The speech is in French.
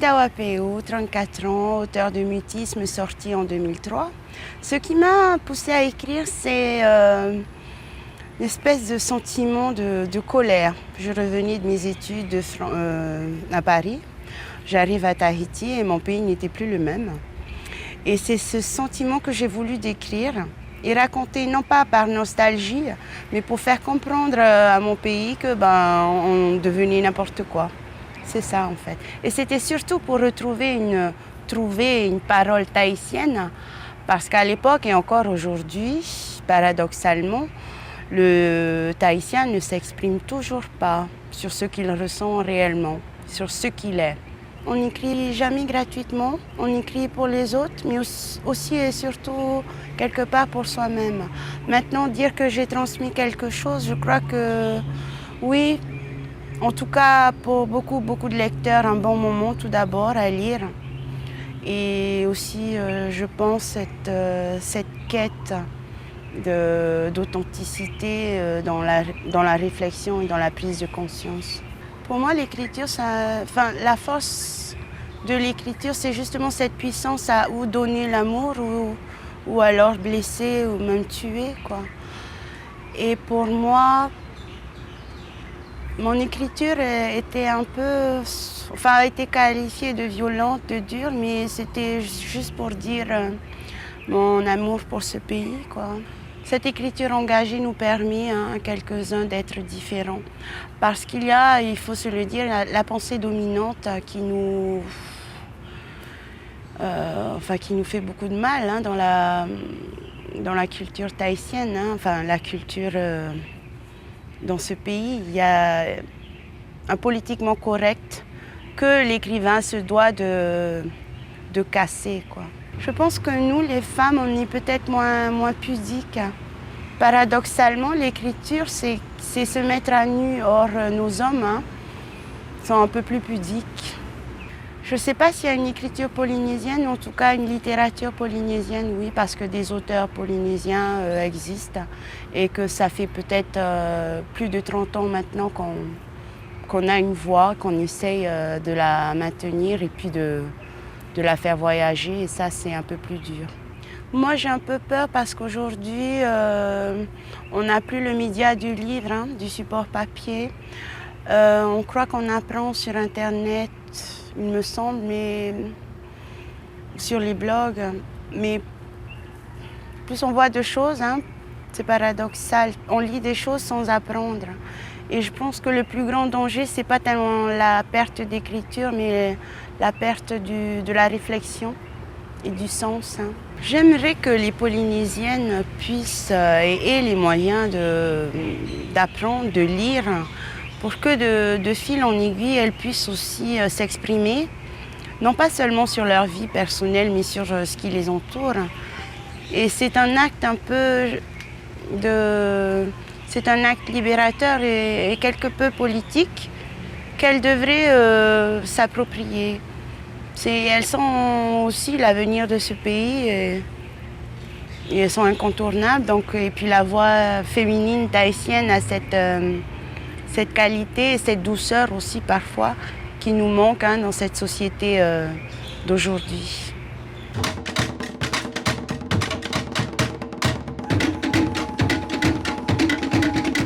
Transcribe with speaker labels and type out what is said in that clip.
Speaker 1: Aïda Wapéou, 34 ans, auteure de mutisme, sorti en 2003. Ce qui m'a poussée à écrire, c'est une espèce de sentiment de colère. Je revenais de mes études à Paris. J'arrive à Tahiti et mon pays n'était plus le même. Et c'est ce sentiment que j'ai voulu décrire et raconter, non pas par nostalgie, mais pour faire comprendre à mon pays que on devenait n'importe quoi. C'est ça en fait. Et c'était surtout pour trouver une parole tahitienne, parce qu'à l'époque et encore aujourd'hui, paradoxalement, le tahitien ne s'exprime toujours pas sur ce qu'il ressent réellement, sur ce qu'il est. On n'écrit jamais gratuitement, on écrit pour les autres, mais aussi et surtout quelque part pour soi-même. Maintenant, dire que j'ai transmis quelque chose, je crois que oui, en tout cas pour beaucoup de lecteurs, un bon moment tout d'abord à lire. Et aussi, je pense, cette quête d'authenticité dans la réflexion et dans la prise de conscience. Pour moi, l'écriture, la force de l'écriture, c'est justement cette puissance à ou donner l'amour ou alors blesser ou même tuer, quoi. Et pour moi, mon écriture était a été qualifiée de violente, de dure, mais c'était juste pour dire mon amour pour ce pays, quoi. Cette écriture engagée nous permet à quelques-uns d'être différents. Parce qu'il y a, il faut se le dire, la pensée dominante qui nous fait beaucoup de mal dans la culture tahitienne, la culture dans ce pays. Il y a un politiquement correct que l'écrivain se doit de casser, quoi. Je pense que nous, les femmes, on est peut-être moins pudiques. Paradoxalement, l'écriture, c'est se mettre à nu. Or, nos hommes sont un peu plus pudiques. Je ne sais pas s'il y a une écriture polynésienne, en tout cas une littérature polynésienne, oui, parce que des auteurs polynésiens existent et que ça fait peut-être plus de 30 ans maintenant qu'on a une voix, qu'on essaye de la maintenir et puis de la faire voyager, et ça, c'est un peu plus dur. Moi, j'ai un peu peur parce qu'aujourd'hui, on n'a plus le média du livre, du support papier. On croit qu'on apprend sur Internet, il me semble, mais sur les blogs. Mais plus on voit de choses, c'est paradoxal. On lit des choses sans apprendre. Et je pense que le plus grand danger, c'est pas tellement la perte d'écriture, mais la perte de la réflexion et du sens. J'aimerais que les Polynésiennes puissent et aient les moyens d'apprendre, de lire, pour que de fil en aiguille, elles puissent aussi s'exprimer, non pas seulement sur leur vie personnelle, mais sur ce qui les entoure. Et c'est un acte c'est un acte libérateur et quelque peu politique qu'elles devraient s'approprier. Elles sont aussi l'avenir de ce pays et elles sont incontournables. Et puis la voix féminine tahitienne a cette qualité et cette douceur aussi parfois qui nous manque dans cette société d'aujourd'hui.